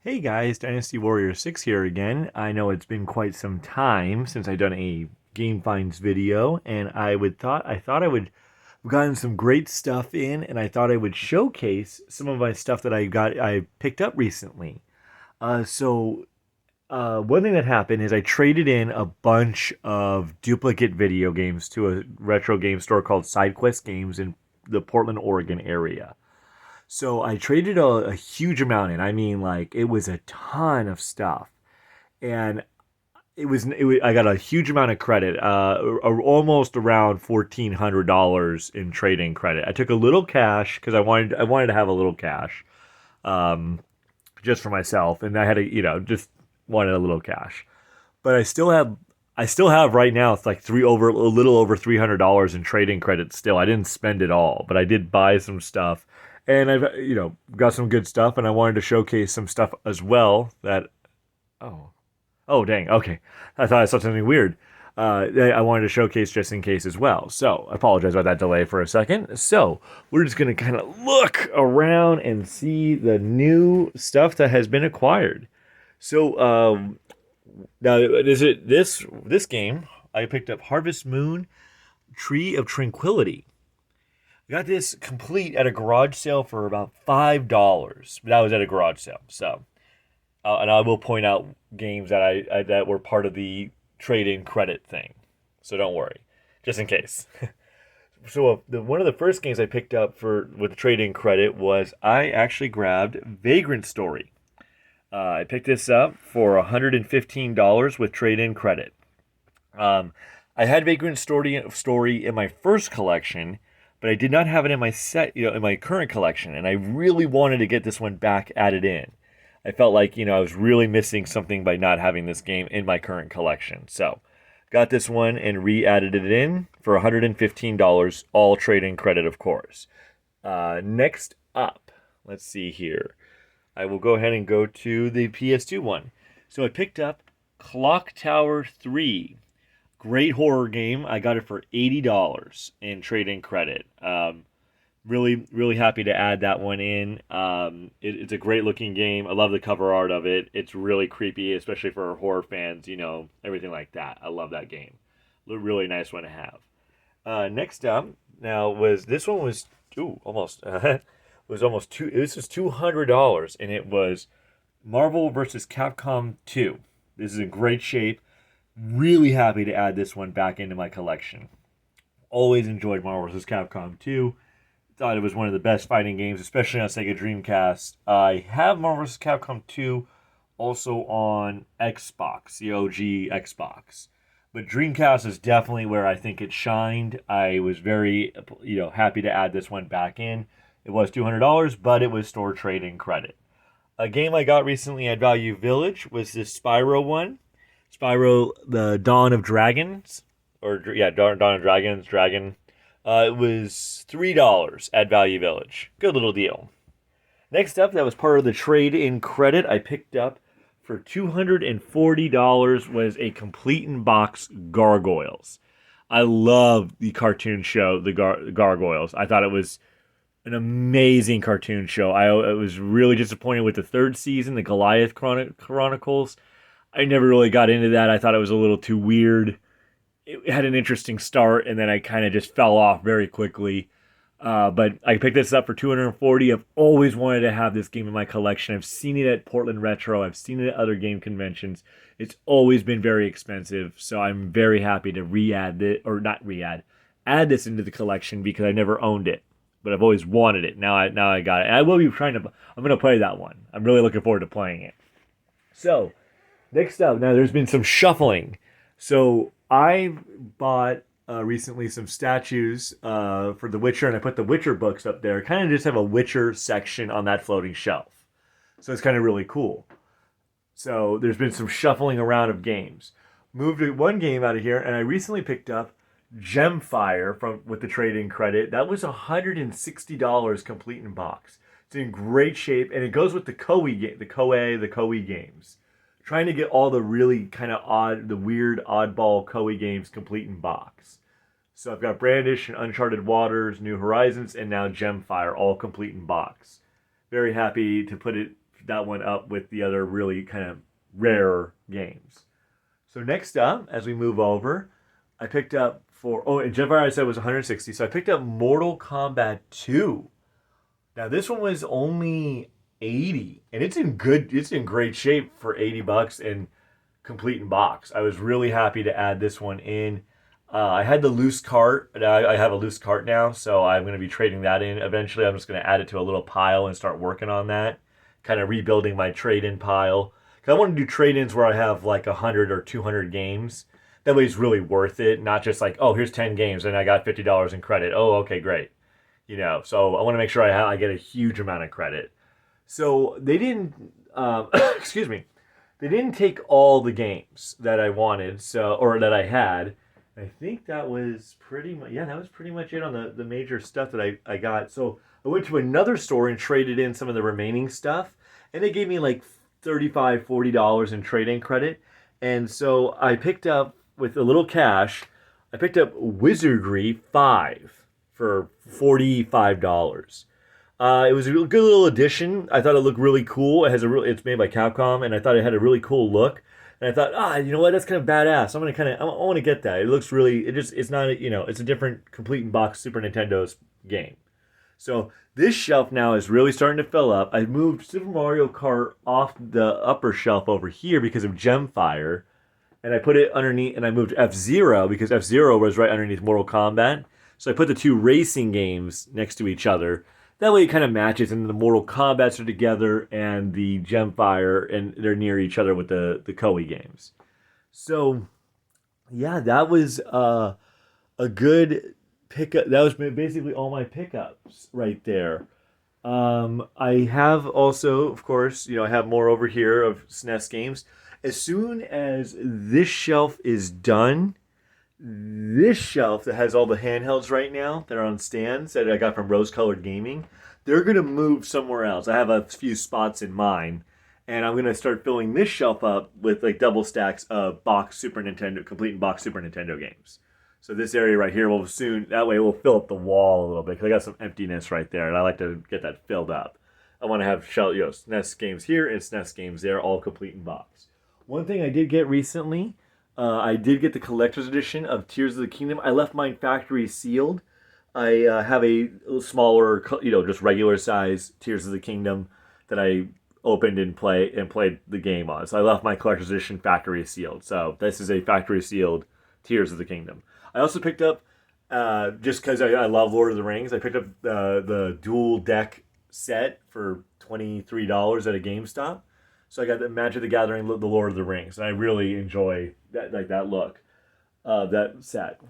Hey guys, Dynasty Warrior 6 here again. I know it's been quite some time since I've done a Game Finds video, and I thought I would have gotten some great stuff in, and I thought I would showcase some of my stuff that I picked up recently. One thing that happened is I traded in a bunch of duplicate video games to a retro game store called SideQuest Games in the Portland, Oregon area. So I traded a huge amount in. I mean, like it was a ton of stuff, and I got a huge amount of credit, almost around $1,400 in trading credit. I took a little cash because I wanted to have a little cash, um, just for myself, and I had just wanted a little cash. But I still have right now. It's like a little over $300 in trading credit still. I didn't spend it all, but I did buy some stuff, and I've got some good stuff, and I wanted to showcase some stuff as well. Oh oh dang, okay, I thought I saw something weird. That I wanted to showcase just in case as well. So I apologize about that delay for a second. So we're just gonna kind of look around and see the new stuff that has been acquired. So now, is it this game? I picked up Harvest Moon: Tree of Tranquility. I got this complete at a garage sale for about $5. That was at a garage sale. So, and I will point out games that I that were part of the trade-in credit thing. So don't worry, just in case. One of the first games I picked up for with the trade-in credit was I actually grabbed Vagrant Story. I picked this up for $115 with trade-in credit. Um, I had Vagrant Story in my first collection, but I did not have it in my current collection, and I really wanted to get this one back added in. I felt like I was really missing something by not having this game in my current collection. So, got this one and re-added it in for $115, all trade-in credit, of course. Next up, let's see here. I will go ahead and go to the PS2 one. So I picked up Clock Tower 3. Great horror game. I got it for $80 in trade-in credit. Really, really happy to add that one in. It's a great looking game. I love the cover art of it. It's really creepy, especially for horror fans, everything like that. I love that game. Really nice one to have. Next up, now was this one was almost was almost two. This is $200, and it was Marvel versus Capcom 2. This is in great shape. Really happy to add this one back into my collection. Always enjoyed Marvel vs. Capcom 2. Thought it was one of the best fighting games, especially on Sega Dreamcast. I have Marvel vs. Capcom 2 also on Xbox, the OG Xbox. But Dreamcast is definitely where I think it shined. I was very, happy to add this one back in. It was $200, but it was store trading credit. A game I got recently at Value Village was this Spyro one. Spyro: The Dawn of Dragons, or yeah, Dawn of Dragons, Dragon. It was $3 at Value Village. Good little deal. Next up, that was part of the trade-in credit I picked up for $240 was a complete in box Gargoyles. I love the cartoon show, the Gargoyles. I thought it was an amazing cartoon show. I was really disappointed with the third season, the Goliath Chronicles. I never really got into that. I thought it was a little too weird. It had an interesting start, and then I kind of just fell off very quickly. But I picked this up for $240. I've always wanted to have this game in my collection. I've seen it at Portland Retro. I've seen it at other game conventions. It's always been very expensive, so I'm very happy to add this into the collection because I never owned it, but I've always wanted it. Now I got it. And I will be trying to. I'm going to play that one. I'm really looking forward to playing it. So next up, now there's been some shuffling. So I bought recently some statues for The Witcher, and I put the Witcher books up there. Kind of just have a Witcher section on that floating shelf. So it's kind of really cool. So there's been some shuffling around of games. Moved one game out of here, and I recently picked up Gemfire with the trade-in credit. That was $160 complete in box. It's in great shape, and it goes with the Koei games. Trying to get all the really kind of the weird oddball Koei games complete in box. So I've got Brandish and Uncharted Waters, New Horizons, and now Gemfire all complete in box. Very happy to put that one up with the other really kind of rare games. So next up, as we move over, I picked up and Gemfire I said was 160, so I picked up Mortal Kombat 2. Now this one was only 80, and it's in great shape for $80 and complete in box. I was really happy to add this one in. I had the loose cart. I have a loose cart now, so I'm going to be trading that in. Eventually, I'm just going to add it to a little pile and start working on that, kind of rebuilding my trade-in pile. Because I want to do trade-ins where I have like 100 or 200 games. That way it's really worth it, not just like, oh, here's 10 games and I got $50 in credit. Oh, okay, great. So I want to make sure I get a huge amount of credit. So they didn't, excuse me, they didn't take all the games that I wanted, or that I had. I think that was pretty much it on the major stuff that I got. So I went to another store and traded in some of the remaining stuff, and they gave me like $35, $40 in trade-in credit. And so I picked up, with a little cash, I picked up Wizardry 5 for $45. It was a good little addition. I thought it looked really cool. It's made by Capcom, and I thought it had a really cool look. And I thought, you know what? That's kind of badass. I want to get that. It looks really. It's not. It's a different complete in box Super Nintendo's game. So this shelf now is really starting to fill up. I moved Super Mario Kart off the upper shelf over here because of Gemfire, and I put it underneath. And I moved F-Zero because F-Zero was right underneath Mortal Kombat. So I put the two racing games next to each other. That way it kind of matches, and the Mortal Kombats are together, and the Gemfire, and they're near each other with the Koei games. So, yeah, that was a good pickup. That was basically all my pickups right there. I have also, of course, I have more over here of SNES games. As soon as this shelf is done, this shelf that has all the handhelds right now that are on stands that I got from Rose Colored Gaming, they're going to move somewhere else. I have a few spots in mind, and I'm going to start filling this shelf up with like double stacks of complete in box Super Nintendo games. So this area right here that way we'll fill up the wall a little bit, because I got some emptiness right there, and I like to get that filled up. I want to have SNES games here and SNES games there, all complete in box. One thing I did get recently, I did get the collector's edition of Tears of the Kingdom. I left mine factory sealed. I have a smaller, just regular size Tears of the Kingdom that I opened and played the game on. So I left my collector's edition factory sealed. So this is a factory sealed Tears of the Kingdom. I also picked up, just because I love Lord of the Rings, I picked up the dual deck set for $23 at a GameStop. So I got the Magic the Gathering, the Lord of the Rings, and I really enjoy that look, that set.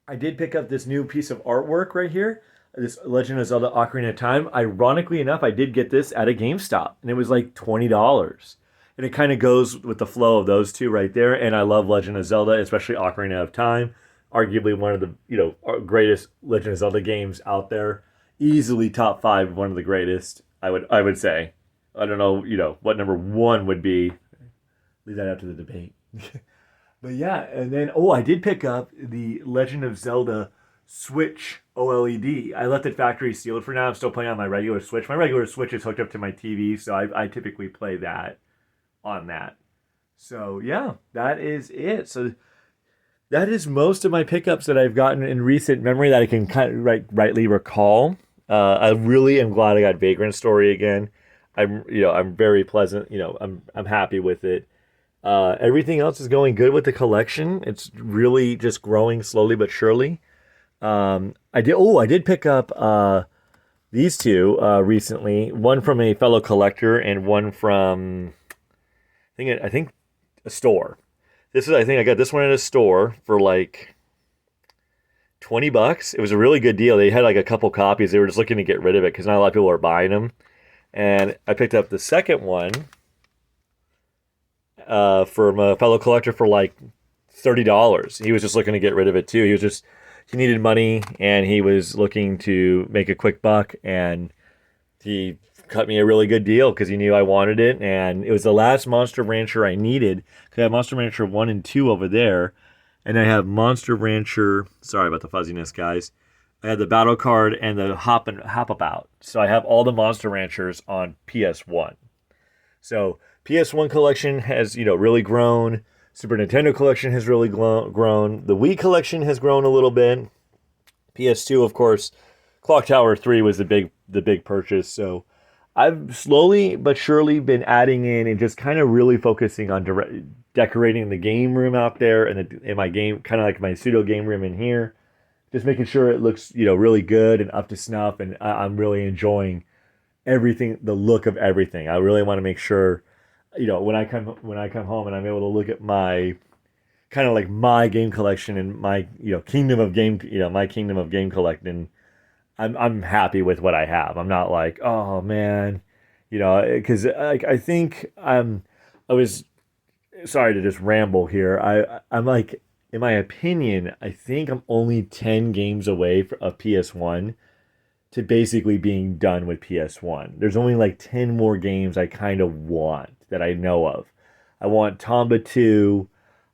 I did pick up this new piece of artwork right here, this Legend of Zelda Ocarina of Time. Ironically enough, I did get this at a GameStop, and it was like $20. And it kind of goes with the flow of those two right there, and I love Legend of Zelda, especially Ocarina of Time. Arguably one of the greatest Legend of Zelda games out there. Easily top 5, one of the greatest, I would say. I don't know, what number 1 would be. Leave that up to the debate. But yeah, and then, I did pick up the Legend of Zelda Switch OLED. I left it factory sealed for now. I'm still playing on my regular Switch. My regular Switch is hooked up to my TV, so I typically play that on that. So yeah, that is it. So that is most of my pickups that I've gotten in recent memory that I can kind of rightly recall. I really am glad I got Vagrant Story again. I'm very pleasant. I'm happy with it. Everything else is going good with the collection. It's really just growing slowly but surely. I did pick up these two recently. One from a fellow collector and one from I think a store. I think I got this one at a store for like $20. It was a really good deal. They had like a couple copies. They were just looking to get rid of it because not a lot of people are buying them. And I picked up the second one from a fellow collector for like $30. He was just looking to get rid of it too. He needed money and he was looking to make a quick buck, and he cut me a really good deal because he knew I wanted it, and it was the last Monster Rancher I needed, because I have Monster Rancher 1 and 2 over there, and I have Monster Rancher, sorry about the fuzziness, guys. I had the Battle Card and the Hop About. So I have all the Monster Ranchers on PS1. So PS1 collection has, really grown. Super Nintendo collection has really grown. The Wii collection has grown a little bit. PS2, of course, Clock Tower 3 was the big purchase. So I've slowly but surely been adding in and just kind of really focusing on decorating the game room out there and in my game, kind of like my pseudo game room in here. Just making sure it looks, really good and up to snuff. And I'm really enjoying everything, the look of everything. I really want to make sure, when I come home and I'm able to look at my kind of like my game collection and my kingdom of game, my kingdom of game collecting. I'm happy with what I have. I'm not like, oh man, because I think I was sorry to just ramble here. I'm like, in my opinion, I think I'm only 10 games away of PS1 to basically being done with PS1. There's only like 10 more games I kind of want that I know of. I want Tomba 2.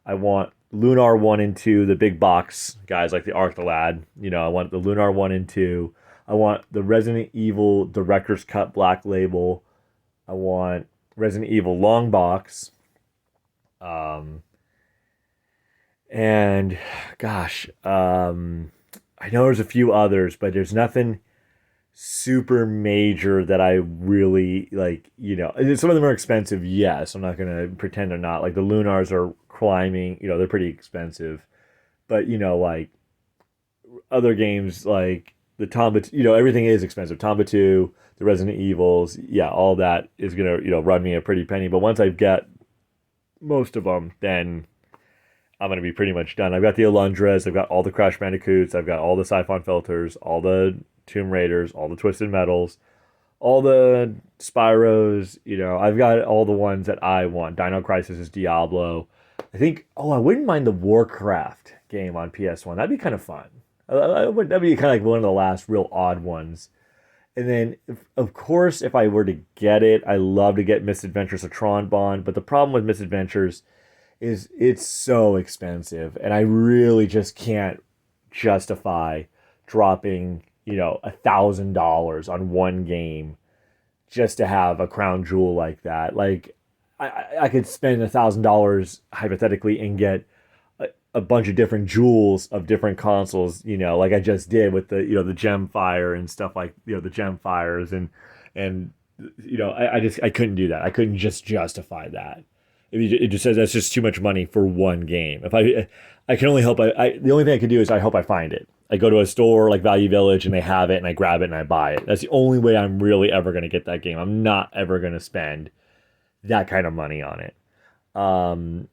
I want Lunar 1 and 2, the big box guys like the Arc the Lad. I want the Lunar 1 and 2. I want the Resident Evil Director's Cut Black Label. I want Resident Evil Long Box. Um, and gosh, I know there's a few others, but there's nothing super major that I really like. Some of them are expensive. Yes, I'm not gonna pretend they're not. Like the Lunars are climbing. They're pretty expensive, but like other games like the Tomba, everything is expensive. Tomba 2, the Resident Evils, yeah, all that is gonna run me a pretty penny. But once I've got most of them, then I'm gonna be pretty much done. I've got the Alundras, I've got all the Crash Bandicoots, I've got all the Siphon Filters, all the Tomb Raiders, all the Twisted Metals, all the Spyros. I've got all the ones that I want. Dino Crisis is Diablo. I think. Oh, I wouldn't mind the Warcraft game on PS1. That'd be kind of fun. That'd be kind of like one of the last real odd ones. And then, of course, if I were to get it, I love to get Misadventures of Tron Bond. But the problem with Misadventures is it's so expensive, and I really just can't justify dropping $1,000 on one game just to have a crown jewel like that. Like I could spend $1,000 hypothetically and get a bunch of different jewels of different consoles, like I just did with the Gemfire and stuff like the Gemfires and I couldn't do that. I couldn't just justify that. It just says that's just too much money for one game. If I can only hope the only thing I could do is I hope I find it. I go to a store like Value Village and they have it and I grab it and I buy it. That's the only way I'm really ever going to get that game. I'm not ever going to spend that kind of money on it. In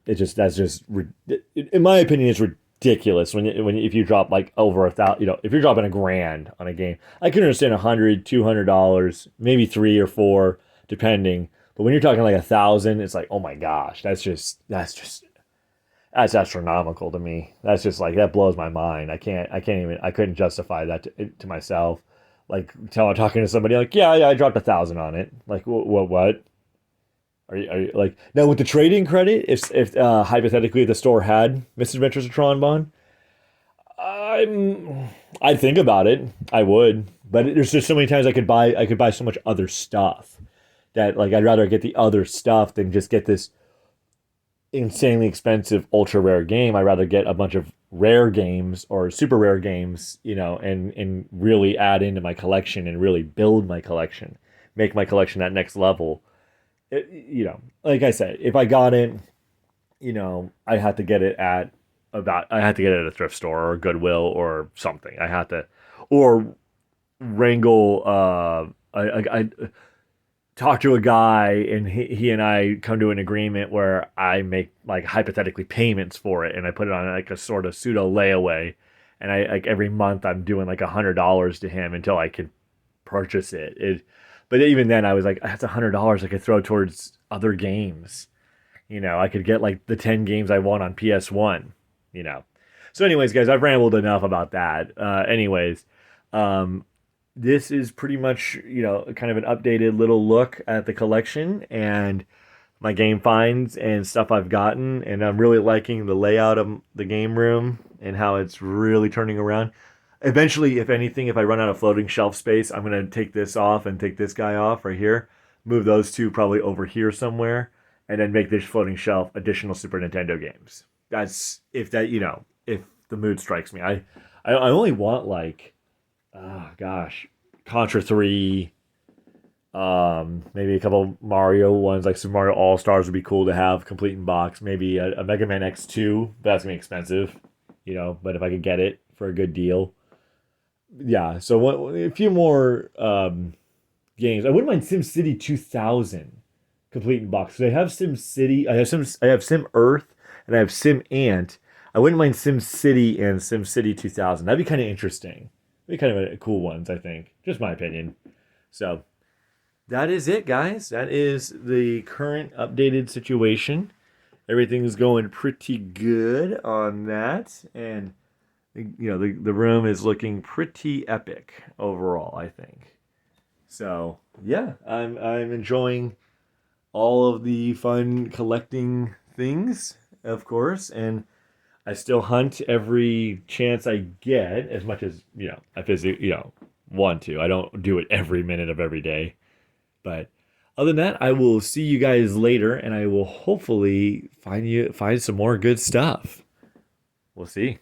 my opinion, it's ridiculous if you drop like over $1,000. If you're dropping $1,000 on a game, I can understand $100, $200, maybe 3 or 4, depending. But when you're talking like 1,000, it's like, oh my gosh, that's astronomical to me. That's just like, that blows my mind. I couldn't justify that to myself. Like talking to somebody like, yeah, I dropped 1,000 on it. Like, what? Are you like, now with the trading credit? If hypothetically the store had Misadventures of Tron Bond, I'd think about it. I would, but there's just so many times I could buy so much other stuff that like I'd rather get the other stuff than just get this insanely expensive ultra rare game. I'd rather get a bunch of rare games or super rare games, and really add into my collection and really build my collection, make my collection that next level. Like I said, if I got it, I had to get it at a thrift store or a Goodwill or something. I had to, or wrangle. I talk to a guy and he and I come to an agreement where I make like hypothetically payments for it and I put it on like a sort of pseudo layaway, and I like every month I'm doing like $100 to him until I can purchase it. But even then, I was like, that's $100 I could throw towards other games. I could get like the 10 games I want on PS1. So, anyways, guys, I've rambled enough about that. Um, this is pretty much kind of an updated little look at the collection and my game finds and stuff I've gotten, and I'm really liking the layout of the game room and how it's really turning around. Eventually, if anything, if I run out of floating shelf space, I'm going to take this off and take this guy off right here. move those two probably over here somewhere, and then make this floating shelf additional Super Nintendo games. That's if that if the mood strikes me. I only want like, oh gosh, Contra 3, maybe a couple Mario ones like Super Mario All Stars would be cool to have complete in box. Maybe a Mega Man X2, but that's gonna be expensive, But if I could get it for a good deal, yeah. So a few more games. I wouldn't mind SimCity 2000 complete in box. So I have SimCity, I have Sim Earth, and I have Sim Ant. I wouldn't mind SimCity and SimCity 2000. That'd be kind of interesting. Be kind of a cool ones, I think. Just my opinion. So that is it, guys. That is the current updated situation. Everything's going pretty good on that, and the room is looking pretty epic overall, I think. So yeah, I'm enjoying all of the fun collecting things, of course, and I still hunt every chance I get, as much as I physically want to. I don't do it every minute of every day, but other than that, I will see you guys later, and I will hopefully find some more good stuff. We'll see.